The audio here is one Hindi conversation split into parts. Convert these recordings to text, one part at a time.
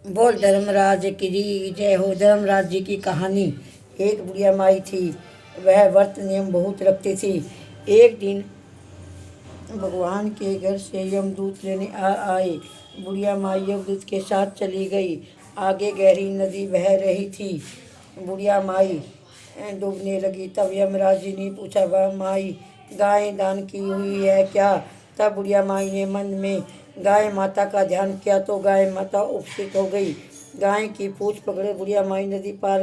बोल धर्मराज की जय हो। धर्मराज जी की कहानी। एक बुढ़िया माई थी। वह व्रत नियम बहुत रखती थी। एक दिन भगवान के घर से यमदूत लेने आए। बुढ़िया माई यमदूत के साथ चली गई। आगे गहरी नदी बह रही थी। बुढ़िया माई डूबने लगी। तब यमराज जी ने पूछा, वह माई गाय दान की हुई है क्या? तब बुढ़िया माई ने मन में गाय माता का ध्यान किया तो गाय माता उपस्थित हो गई। गाय की पूंछ पकड़े बुढ़िया माई नदी पार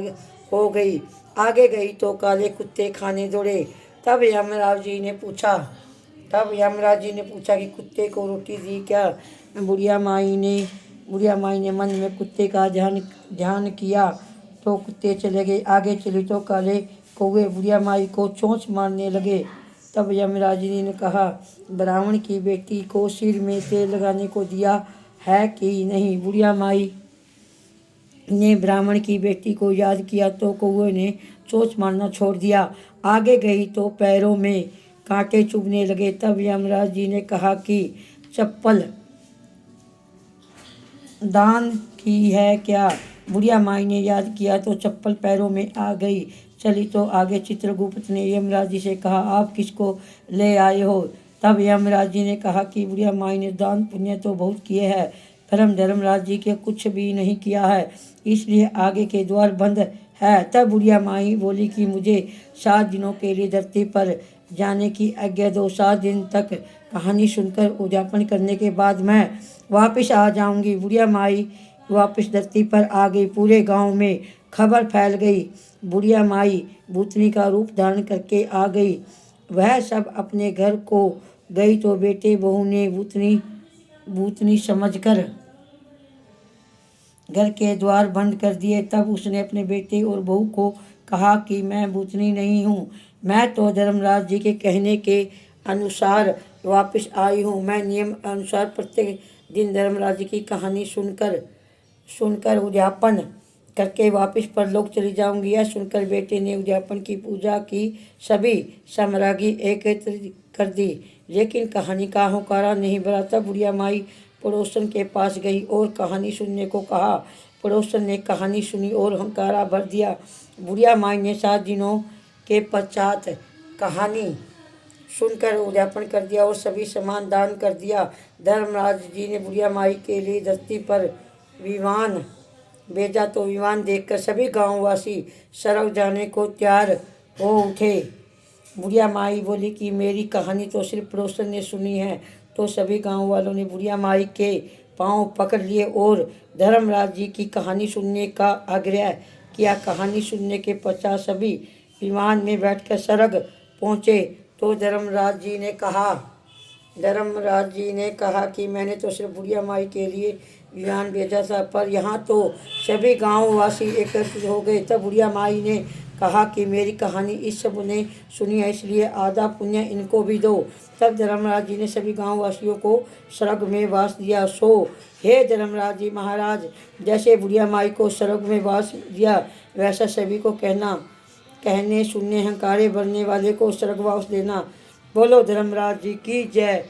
हो गई। आगे गई तो काले कुत्ते खाने दौड़े। तब यमराज जी ने पूछा कि कुत्ते को रोटी दी क्या? बुढ़िया माई ने मन में कुत्ते का ध्यान किया तो कुत्ते चले गए। आगे चली तो काले कौवे बुढ़िया माई को चोंच मारने लगे। तब यमराज जी ने कहा, ब्राह्मण की बेटी को सिर में तेल लगाने को दिया है कि नहीं? बुढ़िया माई ने ब्राह्मण की बेटी को याद किया तो कौवे ने चोंच मारना छोड़ दिया। आगे गई तो पैरों में कांटे चुभने लगे। तब यमराज जी ने कहा कि चप्पल दान की है क्या? बुढ़िया माई ने याद किया तो चप्पल पैरों में आ गई। चली तो आगे चित्रगुप्त ने यमराज जी से कहा, आप किसको ले आए हो? तब यमराज जी ने कहा कि बुढ़िया माई ने दान पुण्य तो बहुत किए हैं, परम धर्मराज जी के कुछ भी नहीं किया है, इसलिए आगे के द्वार बंद है। तब बुढ़िया माई बोली कि मुझे 7 दिनों के लिए धरती पर जाने की आज्ञा दो। 7 दिन तक कहानी सुनकर उद्यापन करने के बाद मैं वापस आ जाऊंगी। बुढ़िया माई वापस धरती पर आ गई। पूरे गांव में खबर फैल गई। बुढ़िया माई भूतनी का रूप धारण करके आ गई। वह सब अपने घर को गई तो बेटे बहू ने भूतनी समझकर घर के द्वार बंद कर दिए। तब उसने अपने बेटे और बहू को कहा कि मैं भूतनी नहीं हूँ, मैं तो धर्मराज जी के कहने के अनुसार वापस आई हूँ। मैं नियम अनुसार प्रत्येक दिन धर्मराज जी की कहानी सुनकर उद्यापन करके वापस परलोक चली जाऊंगी। यह सुनकर बेटे ने उद्यापन की पूजा की। सभी सामग्री एकत्रित कर दी, लेकिन कहानी का होकारा नहीं भरा। तब बुढ़िया माई पड़ोसन के पास गई और कहानी सुनने को कहा। पड़ोसन ने कहानी सुनी और हंकारा भर दिया। बुढ़िया माई ने 7 दिनों के पश्चात कहानी सुनकर उद्यापन कर दिया और सभी सामान दान कर दिया। धर्मराज जी ने बुढ़िया माई के लिए धरती पर विमान भेजा तो विमान देखकर सभी गांववासी सड़क जाने को तैयार हो उठे। बुढ़िया माई बोली कि मेरी कहानी तो सिर्फ पड़ोसन ने सुनी है। तो सभी गांव वालों ने बुढ़िया माई के पांव पकड़ लिए और धर्मराज जी की कहानी सुनने का आग्रह किया। कहानी सुनने के पश्चात सभी विमान में बैठकर स्वर्ग पहुँचे तो धर्मराज जी ने कहा कि मैंने तो सिर्फ बुढ़िया माई के लिए विमान भेजा था, पर यहाँ तो सभी गांववासी एकत्रित हो गए। तब बुढ़िया माई ने कहा कि मेरी कहानी इस सब ने सुनी है, इसलिए आधा पुण्य इनको भी दो। तब धर्मराज जी ने सभी गांववासियों को स्वर्ग में वास दिया। सो हे धर्मराज जी महाराज, जैसे बुढ़िया माई को स्वर्ग में वास दिया, वैसा सभी को कहने सुनने हंकारे भरने वाले को स्वर्गवास देना। बोलो धर्मराज जी की जय।